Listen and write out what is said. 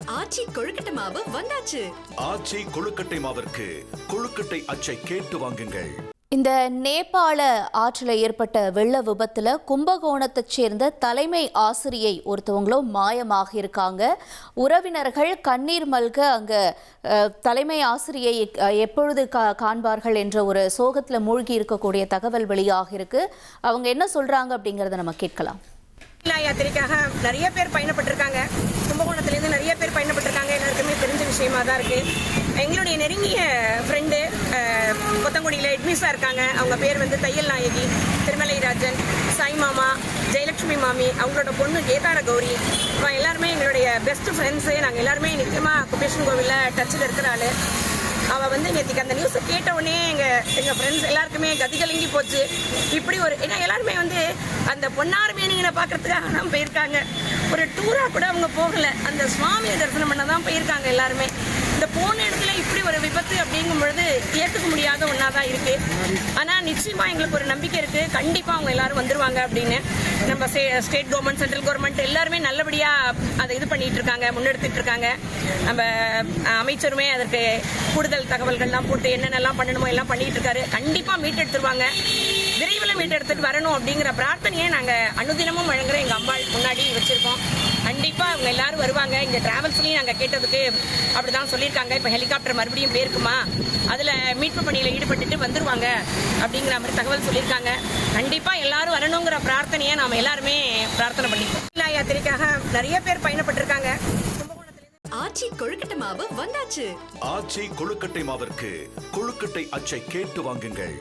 ஆச்சி கொழுக்கட்டை மாவு வந்தாச்சு. ஆச்சி கொழுக்கட்டை மாவிற்கு கொழுக்கட்டை அச்சை கேட்டு வாங்குங்கள். இந்த நேபாள ஆற்றில் ஏற்பட்ட வெள்ள விபத்தில் கும்பகோணத்தைச் சேர்ந்த தலைமை ஆசிரியை ஒருத்தவங்களும் மாயமாக இருக்காங்க. உறவினர்கள் கண்ணீர் மல்க அங்கே தலைமை ஆசிரியை எப்பொழுது காண்பார்கள் என்ற ஒரு சோகத்தில் மூழ்கி இருக்கக்கூடிய தகவல் வெளியாக இருக்கு. அவங்க என்ன சொல்றாங்க அப்படிங்கிறத நம்ம கேட்கலாம். யாத்திரைக்காக நிறைய பேர் பயணப்பட்டிருக்காங்க. கும்பகோணத்துலேருந்து நிறைய பேர் பயணப்பட்டிருக்காங்க. எல்லாருக்குமே தெரிஞ்ச விஷயமா தான் இருக்கு. எங்களுடைய நெருங்கிய ஃப்ரெண்டு கொத்தங்குடியில் எட்மிஸாக இருக்காங்க. அவங்க பேர் தையல் நாயகி, திருமலை ராஜன், சாய் மாமா, ஜெயலட்சுமி மாமி, அவங்களோட பொண்ணு கேதார கௌரி, எல்லாருமே எங்களுடைய பெஸ்ட் ஃப்ரெண்ட்ஸு. நாங்கள் எல்லாருமே நிச்சயமாக குபேஷன் கோவிலில் டச்சில் இருக்கிற ஆள். அவள் நேற்றுக்கு அந்த நியூஸை கேட்ட உடனே எங்கள் ஃப்ரெண்ட்ஸ் எல்லாருக்குமே கதிகலங்கி போச்சு. இப்படி ஒரு ஏன்னா எல்லாருமே அந்த பொன்னார் மேனிகளை பார்க்கறதுக்காக தான் போயிருக்காங்க. ஒரு டூராக கூட அவங்க போகலை, அந்த சுவாமியை தரிசனம் பண்ண தான் போயிருக்காங்க எல்லாருமே. இந்த போன இடத்துல இப்படி ஒரு விபத்து அப்படிங்கும் பொழுது ஏற்றுக்க முடியாத ஒன்றா தான் இருக்குது. ஆனால் நிச்சயமாக எங்களுக்கு ஒரு நம்பிக்கை இருக்குது, கண்டிப்பாக அவங்க எல்லாரும் வந்துருவாங்க அப்படின்னு. நம்ம ஸ்டேட் கவர்மெண்ட், சென்ட்ரல் கவர்மெண்ட் எல்லாருமே நல்லபடியாக அதை இது பண்ணிட்டு இருக்காங்க, முன்னெடுத்துட்டு இருக்காங்க. நம்ம அமைச்சருமே அதற்கு கூடுதல் தகவல்கள்லாம் போட்டு என்னென்னலாம் பண்ணணுமோ எல்லாம் பண்ணிட்டு இருக்காரு. கண்டிப்பாக மீட்டெடுத்துருவாங்க, விரைவில் மீட்டெடுத்துட்டு வரணும் அப்படிங்கிற பிரார்த்தனையை நாங்கள் அனுதினமும் வழங்குற எங்கள் அம்பாள் முன்னாடி வச்சுருக்கோம். கண்டிப்பாக அவங்க எல்லாரும் வருவாங்க. இங்கே டிராவல்ஸ்லையும் நாங்கள் கேட்டதுக்கு அப்படி தான் சொல்லியிருக்காங்க. இப்போ ஹெலிகாப்டர் மறுபடியும் போயிருக்குமா, அதில் மீட்பு பணியில் ஈடுபட்டுட்டு வந்துருவாங்க அப்படிங்கிற மாதிரி தகவல் சொல்லியிருக்காங்க. கண்டிப்பாக எல்லாரும் வரணுங்கிற பிரார்த்தனையை நாம் எல்லாருமே பிரார்த்தனை பண்ணிப்போம். யாத்திரைக்காக நிறைய பேர் பயணப்பட்டிருக்காங்க. ஆச்சி கொழுக்கட்டை மாவு வந்தாச்சு. ஆச்சி கொழுக்கட்டை மாவிற்கு கொழுக்கட்டை அச்சை கேட்டு வாங்குங்கள்.